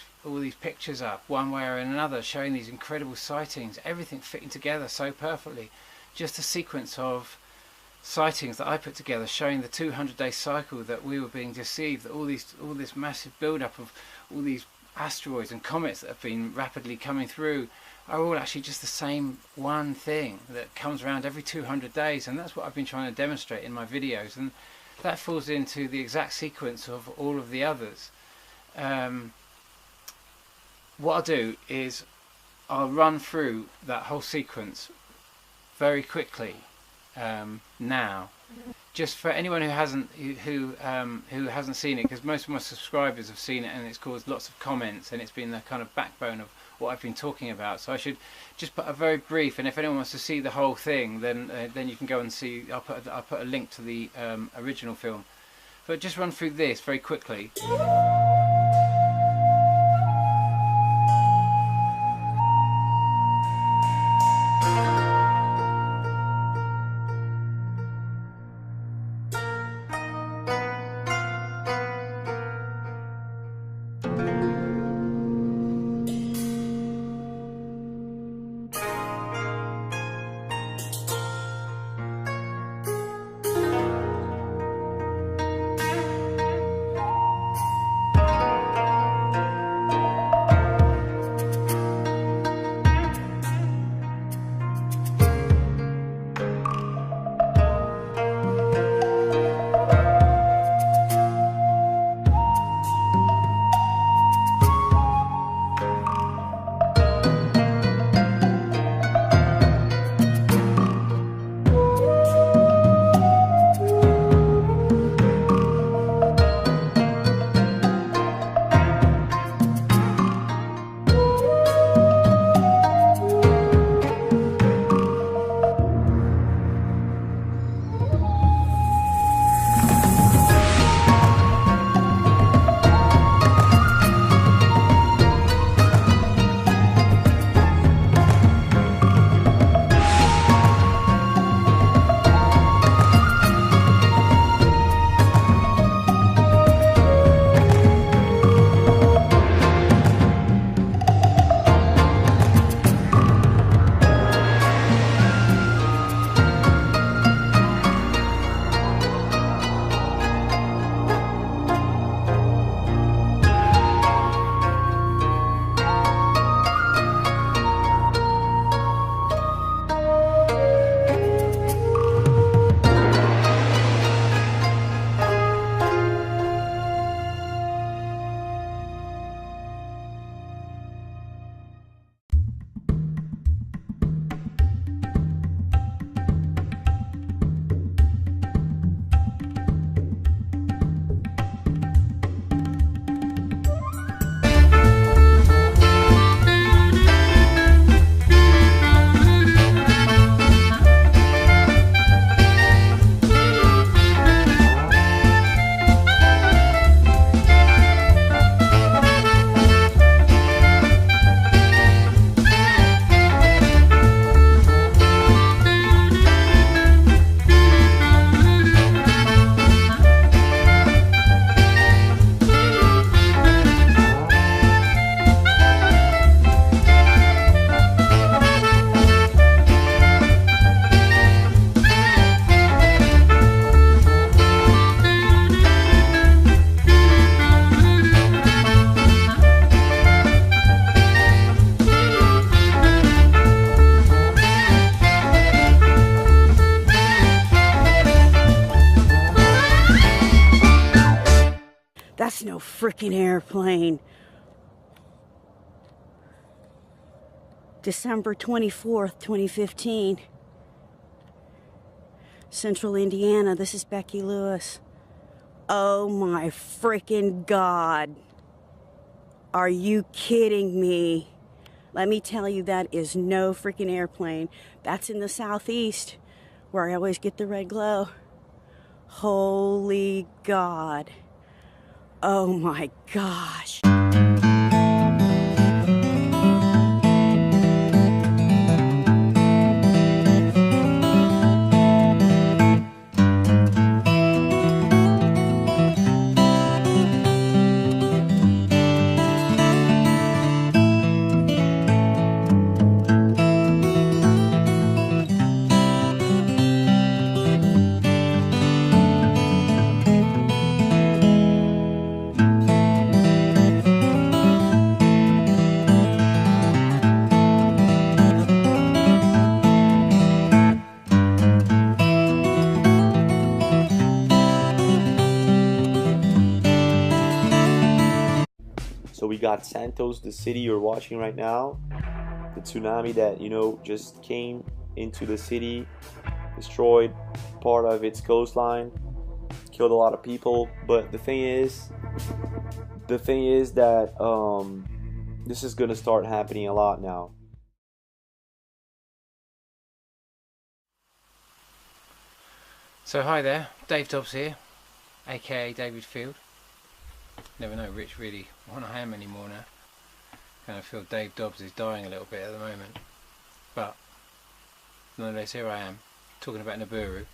Speaker 2: pictures up one way or another, showing these incredible sightings, everything fitting together so perfectly. Just a sequence of sightings that I put together showing the 200-day cycle that we were being deceived, that all this massive build-up of all these asteroids and comets that have been rapidly coming through are all actually just the same one thing that comes around every 200 days, and that's what I've been trying to demonstrate in my videos, and that falls into the exact sequence of all of the others. What I'll do is I'll run through that whole sequence very quickly now, just for anyone who hasn't seen it, because most of my subscribers have seen it and it's caused lots of comments and it's been the kind of backbone of what I've been talking about. So I should just put a very brief, and if anyone wants to see the whole thing, then you can go and see. I'll put a link to the original film, but just run through this very quickly.
Speaker 5: That's no freaking airplane. December 24th, 2015. Central Indiana, this is Becky Lewis. Oh my freaking God. Are you kidding me? Let me tell you, that is no freaking airplane. That's in the southeast, where I always get the red glow. Holy God. Oh my gosh.
Speaker 1: So we got Santos, the city you're watching right now. The tsunami that, just came into the city, destroyed part of its coastline, killed a lot of people. But the thing is that this is gonna start happening a lot now.
Speaker 2: So hi there, Dave Dobbs here, aka David Field. Never know Rich really what I am anymore now. Kind of feel Dave Dobbs is dying a little bit at the moment. But nonetheless, here I am, talking about Nibiru.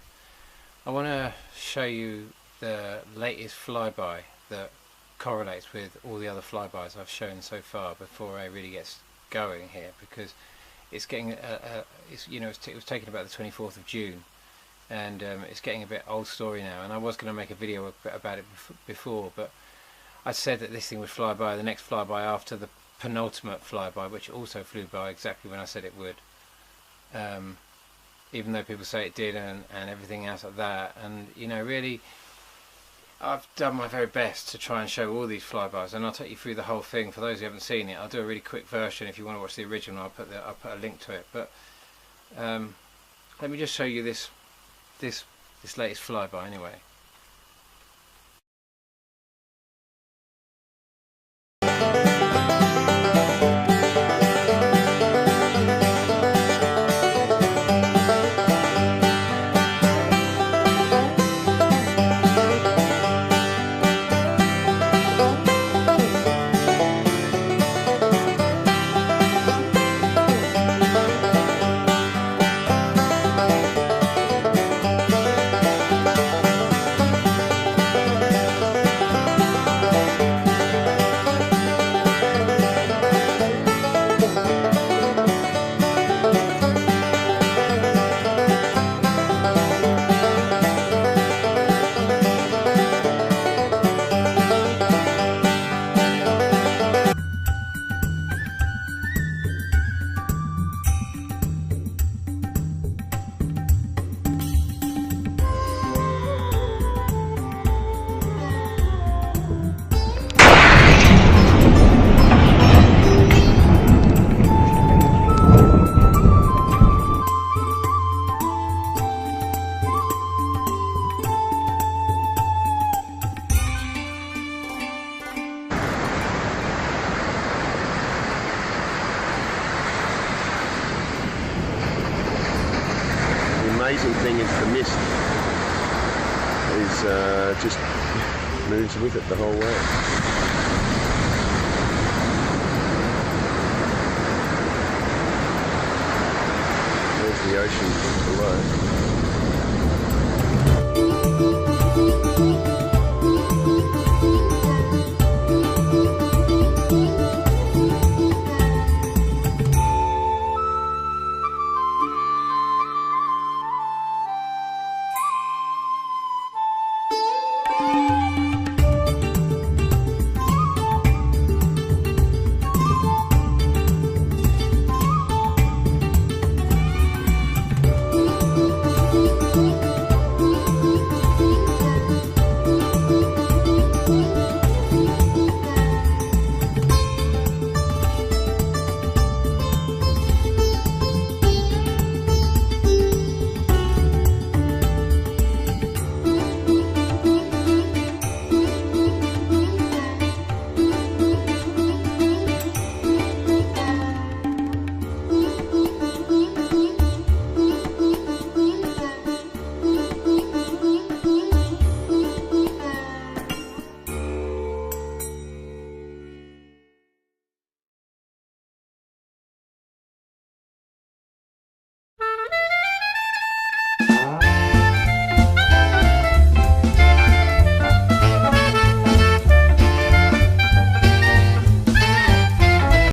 Speaker 2: I want to show you the latest flyby that correlates with all the other flybys I've shown so far before I really get going here, because it's getting it was taken about the 24th of June, and it's getting a bit old story now. And I was going to make a video about it before, but I said that this thing would fly by, the next flyby after the penultimate flyby, which also flew by exactly when I said it would. Even though people say it did and everything else like that. And really, I've done my very best to try and show all these flybys, and I'll take you through the whole thing. For those who haven't seen it, I'll do a really quick version. If you want to watch the original, I'll put a link to it. But let me just show you this latest flyby anyway.
Speaker 4: The amazing thing is the mist just moves with it the whole way. There's the ocean below.